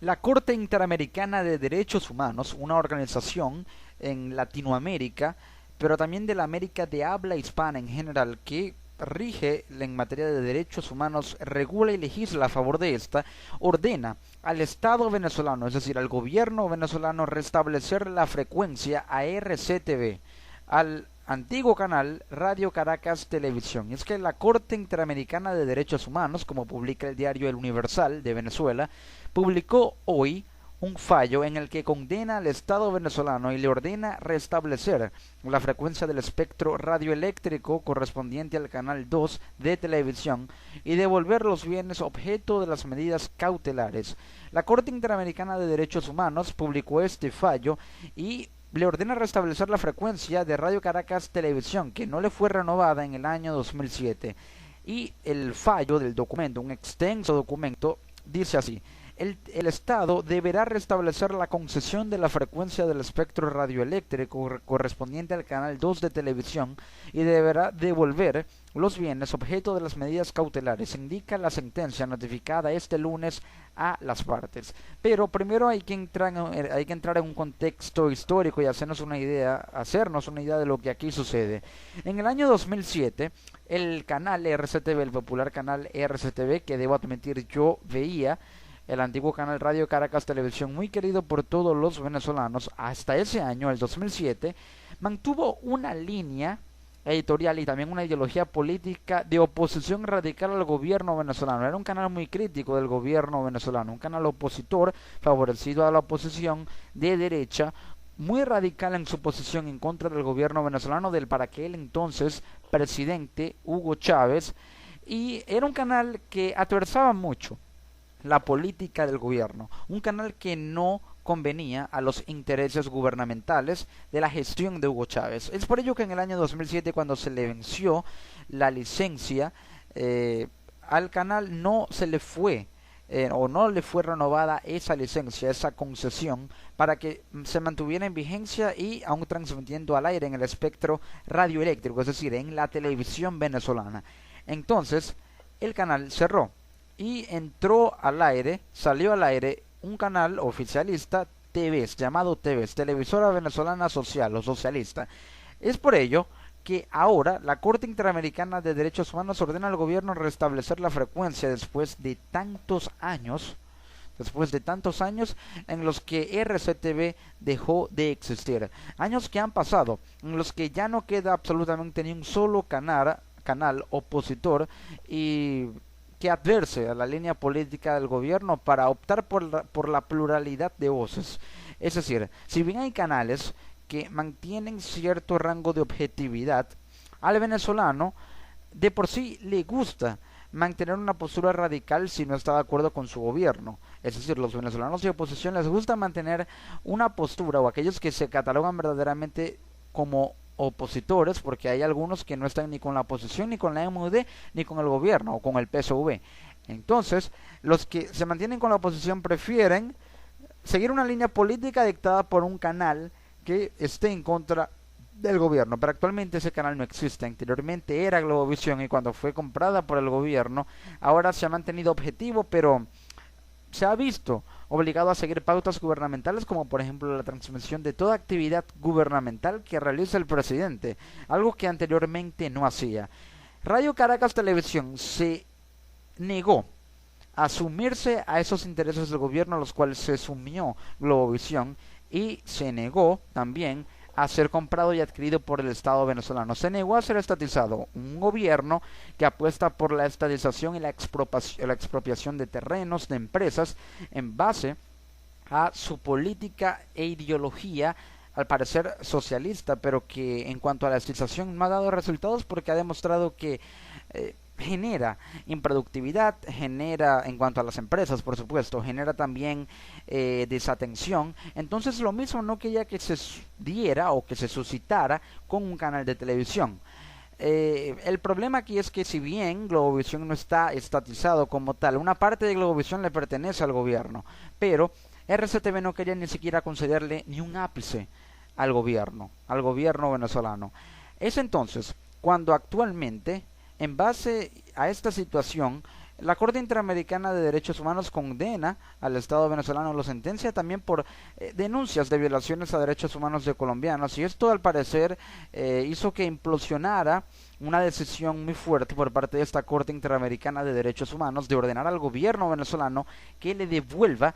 La Corte Interamericana de Derechos Humanos, una organización en Latinoamérica, pero también de la América de habla hispana en general, que rige en materia de derechos humanos, regula y legisla a favor de esta, ordena al Estado venezolano, es decir, al gobierno venezolano, restablecer la frecuencia a RCTV, al antiguo canal Radio Caracas Televisión. Y es que la Corte Interamericana de Derechos Humanos, como publica el diario El Universal de Venezuela, publicó hoy un fallo en el que condena al Estado venezolano y le ordena restablecer la frecuencia del espectro radioeléctrico correspondiente al canal 2 de televisión y devolver los bienes objeto de las medidas cautelares. La Corte Interamericana de Derechos Humanos publicó este fallo y le ordena restablecer la frecuencia de Radio Caracas Televisión, que no le fue renovada en el año 2007. Y el fallo del documento, un extenso documento, dice así: el Estado deberá restablecer la concesión de la frecuencia del espectro radioeléctrico correspondiente al canal 2 de televisión y deberá devolver los bienes objeto de las medidas cautelares, indica la sentencia notificada este lunes a las partes. Pero primero hay que entrar en un contexto histórico y hacernos una idea de lo que aquí sucede. En el año 2007, el canal RCTV, el popular canal RCTV, que debo admitir yo veía, el antiguo canal Radio Caracas Televisión, muy querido por todos los venezolanos, hasta ese año, el 2007, mantuvo una línea editorial y también una ideología política de oposición radical al gobierno venezolano. Era un canal muy crítico del gobierno venezolano, un canal opositor, favorecido a la oposición de derecha, muy radical en su posición en contra del gobierno venezolano del para aquel entonces presidente Hugo Chávez, y era un canal que atravesaba mucho la política del gobierno, un canal que no convenía a los intereses gubernamentales de la gestión de Hugo Chávez. Es por ello que en el año 2007, cuando se le venció la licencia al canal, no se le fue o no le fue renovada esa licencia, esa concesión, para que se mantuviera en vigencia y aún transmitiendo al aire en el espectro radioeléctrico, es decir, en la televisión venezolana. Entonces, el canal cerró y salió al aire un canal oficialista, TVS, llamado TVS, Televisora Venezolana Social o Socialista. Es por ello que ahora la Corte Interamericana de Derechos Humanos ordena al gobierno restablecer la frecuencia después de tantos años en los que RCTV dejó de existir. Años que han pasado, en los que ya no queda absolutamente ni un solo canal opositor y que adverse a la línea política del gobierno para optar por la pluralidad de voces. Es decir, si bien hay canales que mantienen cierto rango de objetividad, al venezolano de por sí le gusta mantener una postura radical si no está de acuerdo con su gobierno. Es decir, los venezolanos de oposición les gusta mantener una postura, o aquellos que se catalogan verdaderamente como opositores, porque hay algunos que no están ni con la oposición, ni con la MUD, ni con el gobierno o con el PSV. Entonces, los que se mantienen con la oposición prefieren seguir una línea política dictada por un canal que esté en contra del gobierno, pero actualmente ese canal no existe. Anteriormente era Globovisión y cuando fue comprada por el gobierno, ahora se ha mantenido objetivo, pero se ha visto obligado a seguir pautas gubernamentales, como por ejemplo la transmisión de toda actividad gubernamental que realiza el presidente, algo que anteriormente no hacía. Radio Caracas Televisión se negó a sumirse a esos intereses del gobierno a los cuales se sumió Globovisión, y se negó también a ser comprado y adquirido por el Estado venezolano. Se negó a ser estatizado, un gobierno que apuesta por la estatización y la expropiación de terrenos, de empresas, en base a su política e ideología, al parecer socialista, pero que en cuanto a la estatización no ha dado resultados, porque ha demostrado que genera improductividad, genera, en cuanto a las empresas por supuesto, genera también desatención. Entonces lo mismo no quería que se diera o que se suscitara con un canal de televisión. El problema aquí es que si bien Globovisión no está estatizado como tal, una parte de Globovisión le pertenece al gobierno, pero RCTV no quería ni siquiera concederle ni un ápice al gobierno venezolano. Es entonces cuando actualmente, en base a esta situación, La Corte Interamericana de Derechos Humanos condena al Estado venezolano, lo sentencia también por denuncias de violaciones a derechos humanos de colombianos, y esto al parecer hizo que implosionara una decisión muy fuerte por parte de esta Corte Interamericana de Derechos Humanos de ordenar al gobierno venezolano que le devuelva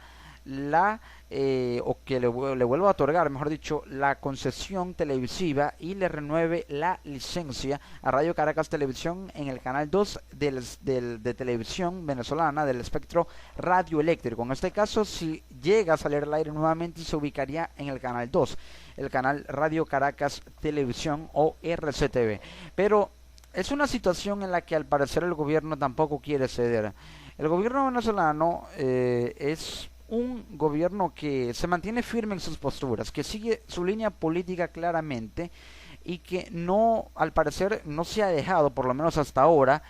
o que le vuelva a otorgar, mejor dicho, la concesión televisiva y le renueve la licencia a Radio Caracas Televisión en el canal 2 de televisión venezolana del espectro radioeléctrico. En este caso, si llega a salir al aire nuevamente, se ubicaría en el canal 2, el canal Radio Caracas Televisión o RCTV. Pero es una situación en la que al parecer el gobierno tampoco quiere ceder. El gobierno venezolano es un gobierno que se mantiene firme en sus posturas, que sigue su línea política claramente y que no, al parecer, no se ha dejado, por lo menos hasta ahora,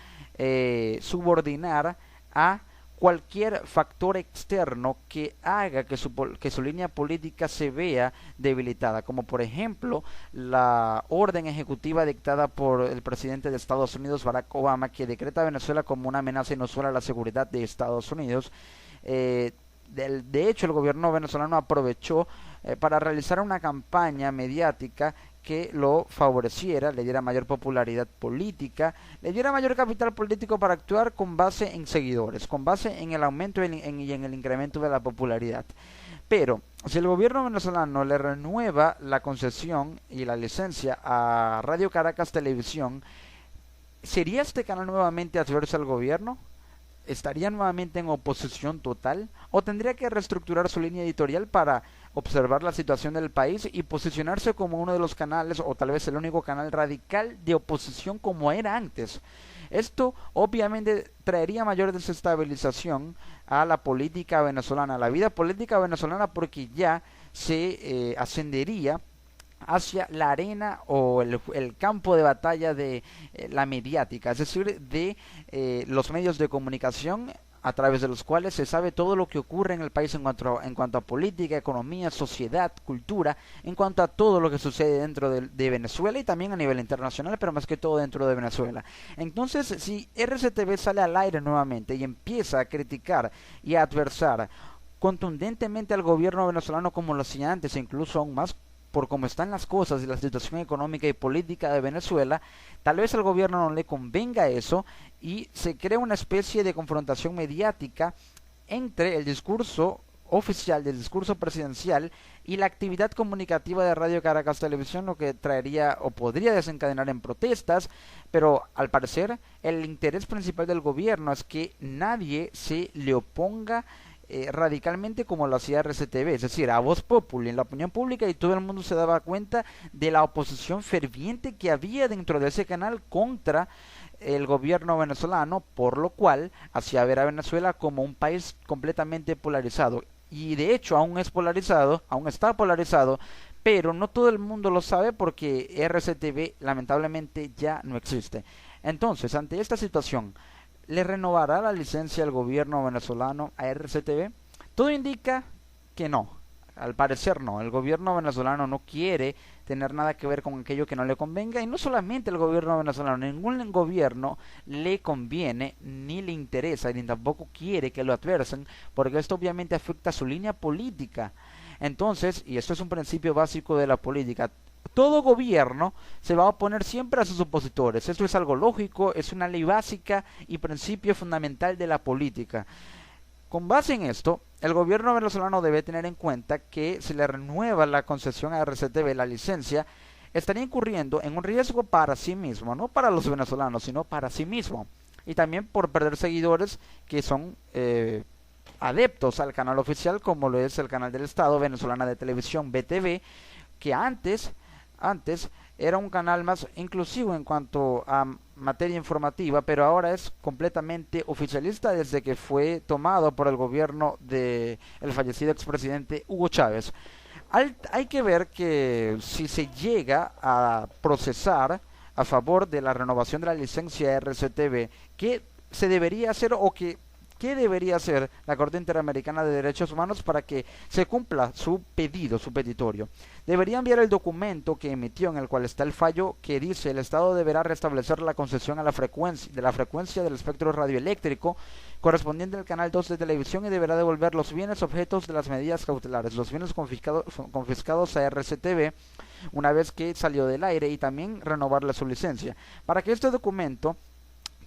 subordinar a cualquier factor externo que haga que su línea política se vea debilitada, como por ejemplo la orden ejecutiva dictada por el presidente de Estados Unidos, Barack Obama, que decreta a Venezuela como una amenaza inusual a la seguridad de Estados Unidos. De hecho, el gobierno venezolano aprovechó para realizar una campaña mediática que lo favoreciera, le diera mayor popularidad política, le diera mayor capital político para actuar con base en seguidores, con base en el aumento y en el incremento de la popularidad. Pero si el gobierno venezolano le renueva la concesión y la licencia a Radio Caracas Televisión, ¿sería este canal nuevamente adverso al gobierno? ¿Estaría nuevamente en oposición total? ¿O tendría que reestructurar su línea editorial para observar la situación del país y posicionarse como uno de los canales, o tal vez el único canal radical de oposición como era antes? Esto obviamente traería mayor desestabilización a la política venezolana, a la vida política venezolana, porque ya se ascendería hacia la arena o el campo de batalla de la mediática, es decir, de los medios de comunicación a través de los cuales se sabe todo lo que ocurre en el país en cuanto a política, economía, sociedad, cultura, en cuanto a todo lo que sucede dentro de Venezuela y también a nivel internacional, pero más que todo dentro de Venezuela. Entonces, si RCTV sale al aire nuevamente y empieza a criticar y a adversar contundentemente al gobierno venezolano como lo hacía antes, e incluso aún más por cómo están las cosas y la situación económica y política de Venezuela, tal vez al gobierno no le convenga eso y se crea una especie de confrontación mediática entre el discurso oficial, el discurso presidencial y la actividad comunicativa de Radio Caracas Televisión, lo que traería o podría desencadenar en protestas, pero al parecer el interés principal del gobierno es que nadie se le oponga radicalmente como lo hacía RCTV, es decir, a voz populi en la opinión pública, y todo el mundo se daba cuenta de la oposición ferviente que había dentro de ese canal contra el gobierno venezolano, por lo cual hacía ver a Venezuela como un país completamente polarizado, y de hecho aún es polarizado, aún está polarizado, pero no todo el mundo lo sabe porque RCTV lamentablemente ya no existe. Entonces, ante esta situación, ¿le renovará la licencia el gobierno venezolano a RCTV? Todo indica que no, al parecer no. El gobierno venezolano no quiere tener nada que ver con aquello que no le convenga, y no solamente el gobierno venezolano, ningún gobierno le conviene, ni le interesa, ni tampoco quiere que lo adversen, porque esto obviamente afecta a su línea política. Entonces, y esto es un principio básico de la política, todo gobierno se va a oponer siempre a sus opositores. Esto es algo lógico, es una ley básica y principio fundamental de la política. Con base en esto, el gobierno venezolano debe tener en cuenta que si le renueva la concesión a RCTV, la licencia, estaría incurriendo en un riesgo para sí mismo, no para los venezolanos, sino para sí mismo. Y también por perder seguidores que son adeptos al canal oficial, como lo es el canal del Estado Venezolana de Televisión, VTV, que antes era un canal más inclusivo en cuanto a materia informativa, pero ahora es completamente oficialista desde que fue tomado por el gobierno del fallecido expresidente Hugo Chávez. Hay que ver que si se llega a procesar a favor de la renovación de la licencia RCTV, ¿qué se debería hacer o qué ¿qué debería hacer la Corte Interamericana de Derechos Humanos para que se cumpla su pedido, su petitorio? Debería enviar el documento que emitió en el cual está el fallo que dice el Estado deberá restablecer la concesión a la frecuencia del espectro radioeléctrico correspondiente al canal 2 de televisión y deberá devolver los bienes objetos de las medidas cautelares, los bienes confiscados a RCTV una vez que salió del aire y también renovarle su licencia. Para que este documento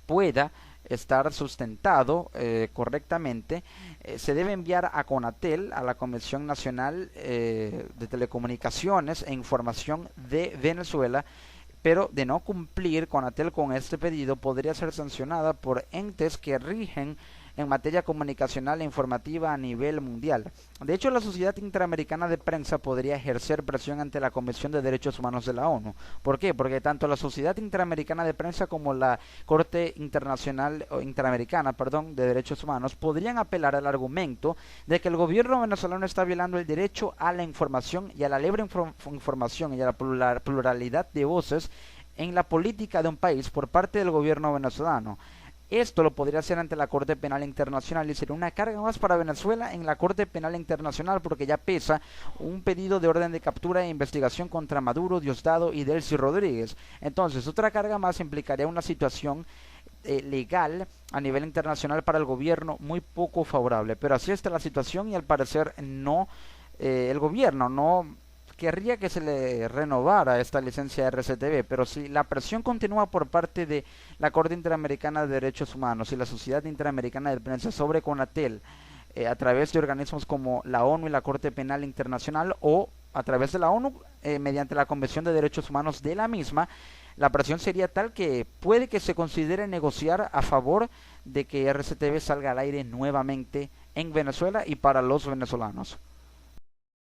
pueda estar sustentado correctamente, se debe enviar a CONATEL, a la Comisión Nacional de Telecomunicaciones e Información de Venezuela, pero de no cumplir CONATEL con este pedido podría ser sancionada por entes que rigen en materia comunicacional e informativa a nivel mundial. De hecho, la Sociedad Interamericana de Prensa podría ejercer presión ante la Comisión de Derechos Humanos de la ONU. ¿Por qué? Porque tanto la Sociedad Interamericana de Prensa como la Corte Interamericana de Derechos Humanos podrían apelar al argumento de que el gobierno venezolano está violando el derecho a la información y a la libre información y a la pluralidad de voces en la política de un país por parte del gobierno venezolano. Esto lo podría hacer ante la Corte Penal Internacional y sería una carga más para Venezuela en la Corte Penal Internacional porque ya pesa un pedido de orden de captura e investigación contra Maduro, Diosdado y Delcy Rodríguez. Entonces, otra carga más implicaría una situación legal a nivel internacional para el gobierno muy poco favorable. Pero así está la situación y al parecer no, el gobierno no querría que se le renovara esta licencia RCTV, pero si la presión continúa por parte de la Corte Interamericana de Derechos Humanos y la Sociedad Interamericana de Prensa sobre CONATEL a través de organismos como la ONU y la Corte Penal Internacional o a través de la ONU mediante la Convención de Derechos Humanos de la misma, la presión sería tal que puede que se considere negociar a favor de que RCTV salga al aire nuevamente en Venezuela y para los venezolanos.